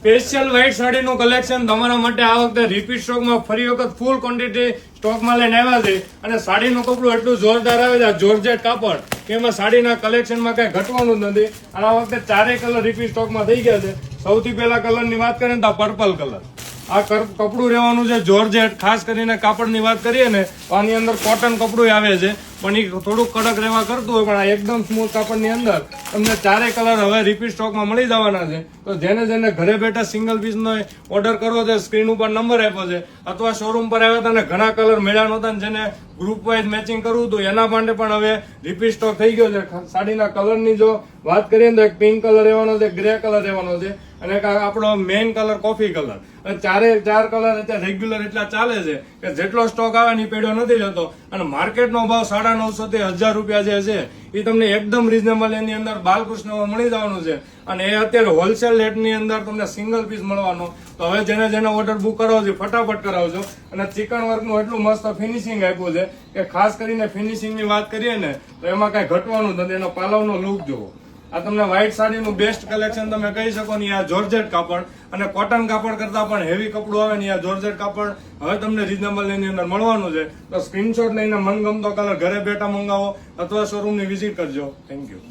Special white સાડીનું collection તમારા માટે આ વખતે રિપીટ સ્ટોકમાં ફરી વખત ફૂલ ક્વોન્ટિટી સ્ટોકમાં લઈને આવ્યા છે અને સાડીનું કપડું એટલું જોરદાર આવે છે જોર્જેટ કાપડ કે એમાં સાડીના કલેક્શનમાં કઈ ઘટવાનું જ નથી અને આ વખતે ચારેય કલર રિપીટ સ્ટોકમાં થઈ ગયા છે. સૌથી પહેલા કલરની વાત કરીએ ને તો પર્પલ કલર. આ કપડું રહેવાનું છે જોર્જેટ. ખાસ કરીને કાપડની વાત કરીએ ને તો આની અંદર કોટન કપડું આવે છે પણ એ થોડુંક કડક રહેવા કરતું હોય પણ આ એકદમ સ્મૂથ કાપડની અંદર તમને ચારેય કલર હવે રિપીટ સ્ટોકમાં મળી જવાના છે. તો જેને જેને ઘરે બેઠા સિંગલ પીસનો ઓર્ડર કરવો છે સ્ક્રીન ઉપર નંબર આપ્યો છે અથવા શોરૂમ પર આવ્યા હતા ને ઘણા કલર મળ્યા નહોતા ને જેને ગ્રુપ વાઇઝ મેચિંગ કરવું હતું એના માટે પણ હવે રિપીટ સ્ટોક થઈ ગયો છે. સાડીના કલરની જો વાત કરીએ તો એક પિંક કલર રહેવાનો છે, ગ્રે કલર રહેવાનો છે અને એક આપણો મેઇન કલર કોફી કલર. ચાર કલર અત્યારે રેગ્યુલર એટલા ચાલે છે કે જેટલો સ્ટોક આવે ને એ પેડો નથી જતો અને માર્કેટનો ભાવ 950 થી 1000 રૂપિયા જે છે એ તમને એકદમ રીઝનેબલ એની અંદર બાલકૃષ્ણમાં મળી જવાનું છે અને એ અત્યારે હોલસેલ રેટની અંદર તમને સિંગલ પીસ મળવાનો. તો હવે જેને ઓર્ડર બુક કરાવો છે ફટાફટ કરાવજો. અને ચિકન વર્કનું એટલું મસ્ત ફિનિશિંગ આપ્યું છે કે ખાસ કરીને ફિનિશિંગની વાત કરીએ ને તો એમાં કઈ ઘટવાનું નથી. એનો પાલવનો લુક જુઓ. આ તમને વ્હાઇટ સાડીનું બેસ્ટ કલેક્શન તમે કહી શકો ને આ જોર્જેટ કાપડ અને કોટન કાપડ કરતા પણ હેવી કપડું આવે ને આ જોર્જેટ કાપડ હવે તમને રીઝનેબલ એની અંદર મળવાનું છે. તો સ્ક્રીનશોટ લઈને મનગમતો કલર ઘરે બેઠા મંગાવો અથવા શોરૂમની વિઝિટ કરજો. Thank you.